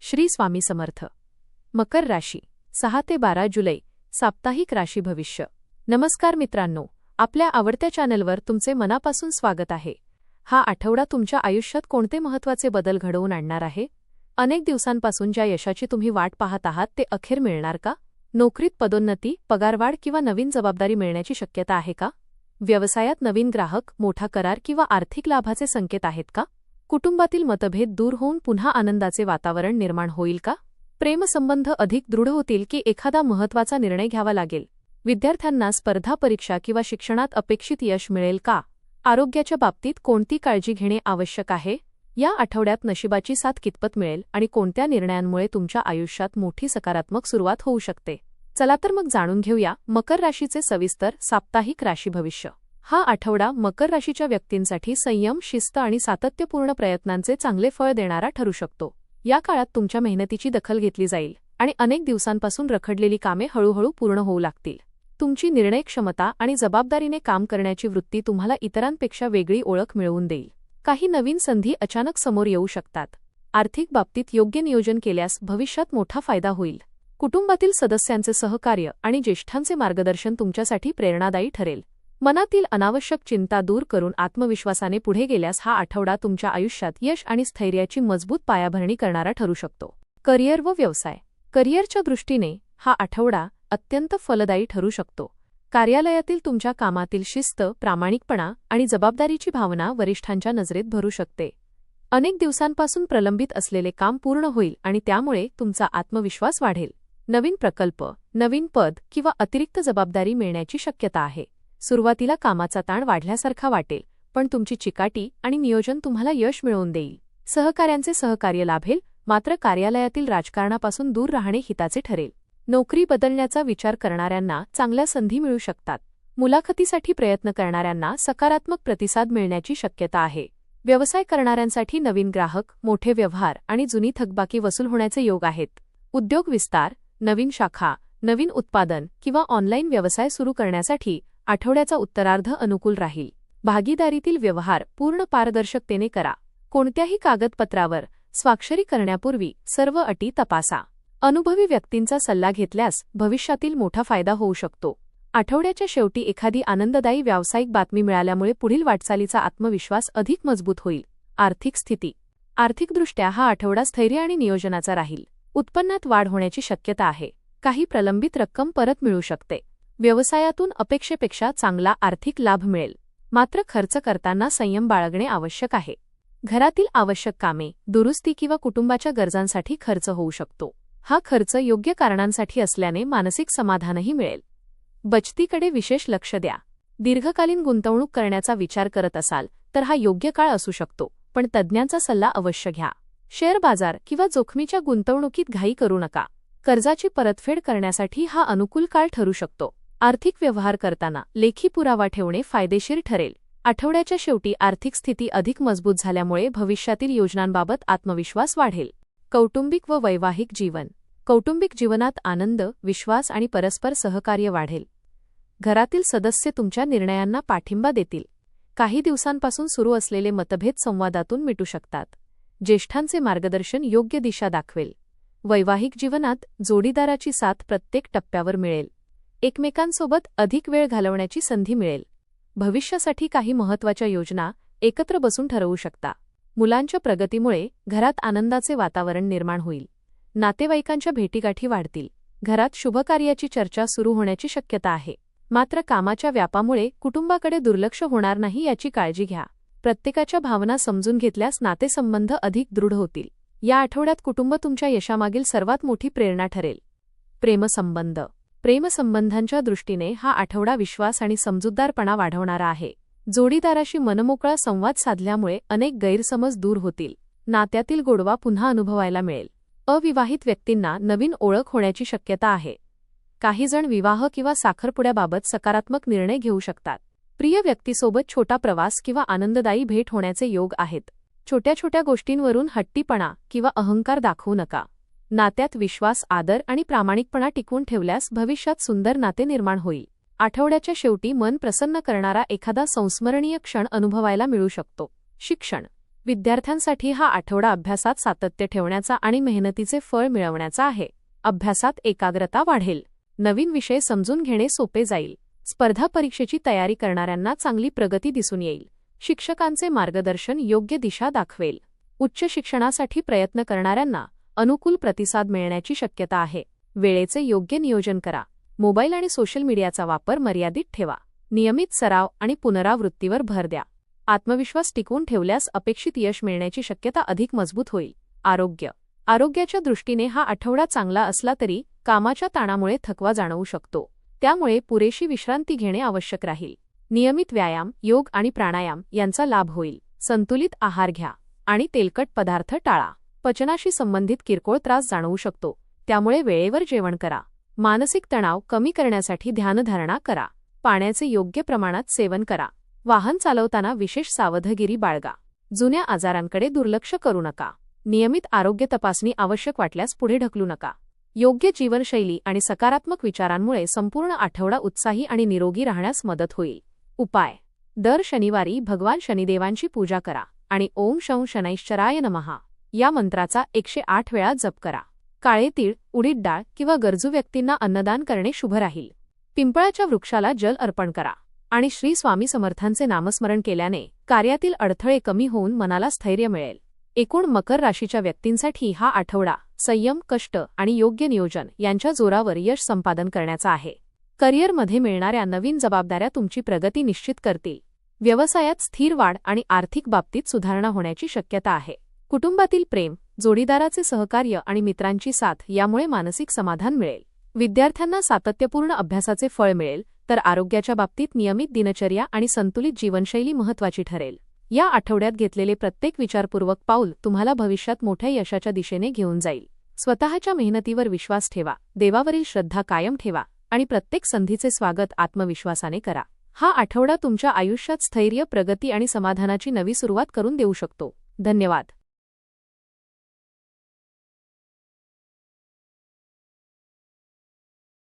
श्री स्वामी समर्थ. मकर राशी 6 ते 12 जुलै साप्ताहिक राशी भविष्य. नमस्कार मित्रांनो, आपल्या आवडत्या चॅनलवर तुमचे मनापासून स्वागत आहे. हा आठवडा तुमच्या आयुष्यात कोणते महत्त्वाचे बदल घडवून आणणार आहे? अनेक दिवसांपासून ज्या यशाची तुम्ही वाट पाहत आहात ते अखेर मिळणार का? नोकरीत पदोन्नती, पगारवाढ किंवा नवीन जबाबदारी मिळण्याची शक्यता आहे का? व्यवसायात नवीन ग्राहक, मोठा करार किंवा आर्थिक लाभाचे संकेत आहेत का? कुटुंबातील मतभेद दूर होऊन पुन्हा आनंदाचे वातावरण निर्माण होईल का? प्रेमसंबंध अधिक दृढ होतील की एखादा महत्त्वाचा निर्णय घ्यावा लागेल? विद्यार्थ्यांना स्पर्धा परीक्षा किंवा शिक्षणात अपेक्षित यश मिळेल का? आरोग्याच्या बाबतीत कोणती काळजी घेणे आवश्यक आहे? या आठवड्यात नशिबाची साथ कितपत मिळेल आणि कोणत्या निर्णयांमुळे तुमच्या आयुष्यात मोठी सकारात्मक सुरुवात होऊ शकते? चला तर मग जाणून घेऊया मकर राशीचे सविस्तर साप्ताहिक राशी भविष्य. हा आठवडा मकर राशीच्या व्यक्तींसाठी संयम, शिस्त आणि सातत्यपूर्ण प्रयत्नांचे चांगले फळ देणारा ठरू शकतो. या काळात तुमच्या मेहनतीची दखल घेतली जाईल आणि अनेक दिवसांपासून रखडलेली कामे हळूहळू पूर्ण होऊ लागतील. तुमची निर्णय क्षमता आणि जबाबदारीने काम करण्याची वृत्ती तुम्हाला इतरांपेक्षा वेगळी ओळख मिळवून देईल. काही नवीन संधी अचानक समोर येऊ शकतात. आर्थिक बाबतीत योग्य नियोजन केल्यास भविष्यात मोठा फायदा होईल. कुटुंबातील सदस्यांचे सहकार्य आणि ज्येष्ठांचे मार्गदर्शन तुमच्यासाठी प्रेरणादायी ठरेल. मनातील अनावश्यक चिंता दूर करून आत्मविश्वासाने पुढे गेल्यास हा आठवडा तुमच्या आयुष्यात यश आणि स्थैर्याची मजबूत पायाभरणी करणारा ठरू शकतो. करिअर व व्यवसाय. करिअरच्या दृष्टीने हा आठवडा अत्यंत फलदायी ठरू शकतो. कार्यालयातील तुमच्या कामातील शिस्त, प्रामाणिकपणा आणि जबाबदारीची भावना वरिष्ठांच्या नजरेत भरू शकते. अनेक दिवसांपासून प्रलंबित असलेले काम पूर्ण होईल आणि त्यामुळे तुमचा आत्मविश्वास वाढेल. नवीन प्रकल्प, नवीन पद किंवा अतिरिक्त जबाबदारी मिळण्याची शक्यता आहे. सुरुवातीला कामाचा ताण वाढल्यासारखा वाटेल, पण तुमची चिकाटी आणि नियोजन तुम्हाला यश मिळवून देईल. सहकाऱ्यांचे सहकार्य लाभेल, मात्र कार्यालयातील राजकारणापासून दूर राहणे हिताचे ठरेल. नोकरी बदलण्याचा विचार करणाऱ्यांना चांगल्या संधी मिळू शकतात. मुलाखतीसाठी प्रयत्न करणाऱ्यांना सकारात्मक प्रतिसाद मिळण्याची शक्यता आहे. व्यवसाय करणाऱ्यांसाठी नवीन ग्राहक, मोठे व्यवहार आणि जुनी थकबाकी वसूल होण्याचे योग आहेत. उद्योग विस्तार, नवीन शाखा, नवीन उत्पादन किंवा ऑनलाईन व्यवसाय सुरू करण्यासाठी आठवड्याचा उत्तरार्ध अनुकूल राहील. भागीदारीतील व्यवहार पूर्ण पारदर्शकतेने करा. कोणत्याही कागदपत्रावर स्वाक्षरी करण्यापूर्वी सर्व अटी तपासा. अनुभवी व्यक्तींचा सल्ला घेतल्यास भविष्यातील मोठा फायदा होऊ शकतो. आठवड्याच्या शेवटी एखादी आनंददायी व्यावसायिक बातमी मिळाल्यामुळे पुढील वाटचालीचा आत्मविश्वास अधिक मजबूत होईल. आर्थिक स्थिती. आर्थिकदृष्ट्या हा आठवडा स्थैर्य आणि नियोजनाचा राहील. उत्पन्नात वाढ होण्याची शक्यता आहे. काही प्रलंबित रक्कम परत मिळू शकते. व्यवसायातून अपेक्षेपेक्षा चांगला आर्थिक लाभ मिळेल, मात्र खर्च करताना संयम बाळगणे आवश्यक आहे. घरातील आवश्यक कामे, दुरुस्ती किंवा कुटुंबाच्या गरजांसाठी खर्च होऊ शकतो. हा खर्च योग्य कारणांसाठी असल्याने मानसिक समाधानही मिळेल. बचतीकडे विशेष लक्ष द्या. दीर्घकालीन गुंतवणूक करण्याचा विचार करत असाल तर हा योग्य काळ असू शकतो, पण तज्ज्ञांचा सल्ला अवश्य घ्या. शेअर बाजार किंवा जोखमीच्या गुंतवणुकीत घाई करू नका. कर्जाची परतफेड करण्यासाठी हा अनुकूल काळ ठरू शकतो. आर्थिक व्यवहार करताना लेखी पुरावा ठेवणे फायदेशीर ठरेल. आठवड्याच्या शेवटी आर्थिक स्थिती अधिक मजबूत झाल्यामुळे भविष्यातील योजनांबाबत आत्मविश्वास वाढेल. कौटुंबिक व वैवाहिक जीवन. कौटुंबिक जीवनात आनंद, विश्वास आणि परस्पर सहकार्य वाढेल. घरातील सदस्य तुमच्या निर्णयांना पाठिंबा देतील. काही दिवसांपासून सुरू असलेले मतभेद संवादातून मिटू शकतात. ज्येष्ठांचे मार्गदर्शन योग्य दिशा दाखवेल. वैवाहिक जीवनात जोडीदाराची साथ प्रत्येक टप्प्यावर मिळेल. एकमेकांसोबत अधिक वेळ घालवण्याची संधी मिळेल. भविष्यासाठी काही महत्त्वाच्या योजना एकत्र बसून ठरवू शकता. मुलांच्या प्रगतीमुळे घरात आनंदाचे वातावरण निर्माण होईल. नातेवाईकांच्या भेटीगाठी वाढतील. घरात शुभकार्याची चर्चा सुरू होण्याची शक्यता आहे. मात्र कामाच्या व्यापामुळे कुटुंबाकडे दुर्लक्ष होणार नाही याची काळजी घ्या. प्रत्येकाच्या भावना समजून घेतल्यास नातेसंबंध अधिक दृढ होतील. या आठवड्यात कुटुंब तुमच्या यशामागील सर्वात मोठी प्रेरणा ठरेल. प्रेमसंबंध. प्रेमसंबंधांच्या दृष्टीने हा आठवडा विश्वास आणि समजूतदारपणा वाढवणारा आहे. जोडीदाराशी मनमोकळा संवाद साधल्यामुळे अनेक गैरसमज दूर होतील. नात्यातील गोडवा पुन्हा अनुभवायला मिळेल. अविवाहित व्यक्तींना नवीन ओळख होण्याची शक्यता आहे. काही जण विवाह किंवा साखरपुड्याबाबत सकारात्मक निर्णय घेऊ शकतात. प्रिय व्यक्तीसोबत छोटा प्रवास किंवा आनंददायी भेट होण्याचे योग आहेत. छोट्या छोट्या गोष्टींवरून हट्टीपणा किंवा अहंकार दाखवू नका. नात्यात विश्वास, आदर आणि प्रामाणिकपणा टिकवून ठेवल्यास भविष्यात सुंदर नाते निर्माण होईल. आठवड्याच्या शेवटी मन प्रसन्न करणारा एखादा संस्मरणीय क्षण अनुभवायला मिळू शकतो. शिक्षण. विद्यार्थ्यांसाठी हा आठवडा अभ्यासात सातत्य ठेवण्याचा आणि मेहनतीचे फळ मिळवण्याचा आहे. अभ्यासात एकाग्रता वाढेल. नवीन विषय समजून घेणे सोपे जाईल. स्पर्धा परीक्षेची तयारी करणाऱ्यांना चांगली प्रगती दिसून येईल. शिक्षकांचे मार्गदर्शन योग्य दिशा दाखवेल. उच्च शिक्षणासाठी प्रयत्न करणाऱ्यांना अनुकूल प्रतिसाद मिळण्याची शक्यता आहे. वेळेचे योग्य नियोजन करा. मोबाईल आणि सोशल मीडियाचा वापर मर्यादित ठेवा. नियमित सराव आणि पुनरावृत्तीवर भर द्या. आत्मविश्वास टिकवून ठेवल्यास अपेक्षित यश मिळण्याची शक्यता अधिक मजबूत होईल. आरोग्याच्या दृष्टीने हा आठवडा चांगला असला तरी कामाच्या ताणामुळे थकवा जाणवू शकतो. त्यामुळे पुरेशी विश्रांती घेणे आवश्यक राहील. नियमित व्यायाम, योग आणि प्राणायाम यांचा लाभ होईल. संतुलित आहार घ्या आणि तेलकट पदार्थ टाळा. पचनाशी संबंधित किरकोळ त्रास जाणवू शकतो, त्यामुळे वेळेवर जेवण करा. मानसिक तणाव कमी करण्यासाठी ध्यानधारणा करा. पाण्याचे योग्य प्रमाणात सेवन करा. वाहन चालवताना विशेष सावधगिरी बाळगा. जुन्या आजारांकडे दुर्लक्ष करू नका. नियमित आरोग्य तपासणी आवश्यक वाटल्यास पुढे ढकलू नका. योग्य जीवनशैली आणि सकारात्मक विचारांमुळे संपूर्ण आठवडा उत्साही आणि निरोगी राहण्यास मदत होईल. उपाय: दर शनिवारी भगवान शनिदेवांची पूजा करा आणि ओम शं शनैश्चराय नमः या मंत्राचा 108 वेळा जप करा. काळे तीळ, उडीद डाळ किंवा गरजू व्यक्तींना अन्नदान करणे शुभ राहील. पिंपळाच्या वृक्षाला जल अर्पण करा आणि श्री स्वामी समर्थांचे नामस्मरण केल्याने कार्यातील अडथळे कमी होऊन मनाला स्थैर्य मिळेल. एकूण मकर राशीच्या व्यक्तींसाठी हा आठवडा संयम, कष्ट आणि योग्य नियोजन यांच्या जोरावर यश संपादन करण्याचा आहे. करिअरमध्ये मिळणाऱ्या नवीन जबाबदाऱ्या तुमची प्रगती निश्चित करतील. व्यवसायात स्थिर वाढ आणि आर्थिक बाबतीत सुधारणा होण्याची शक्यता आहे. कुटुंबातील प्रेम, जोडीदाराचे सहकार्य आणि मित्रांची साथ यामुळे मानसिक समाधान मिळेल. विद्यार्थ्यांना सातत्यपूर्ण अभ्यासाचे फळ मिळेल, तर आरोग्याच्या बाबतीत नियमित दिनचर्या आणि संतुलित जीवनशैली महत्त्वाची ठरेल. या आठवड्यात घेतलेले प्रत्येक विचारपूर्वक पाऊल तुम्हाला भविष्यात मोठ्या यशाच्या दिशेने घेऊन जाईल. स्वतःच्या मेहनतीवर विश्वास ठेवा, देवावरील श्रद्धा कायम ठेवा आणि प्रत्येक संधीचे स्वागत आत्मविश्वासाने करा. हा आठवडा तुमच्या आयुष्यात स्थैर्य, प्रगती आणि समाधानाची नवी सुरुवात करून देऊ शकतो. धन्यवाद.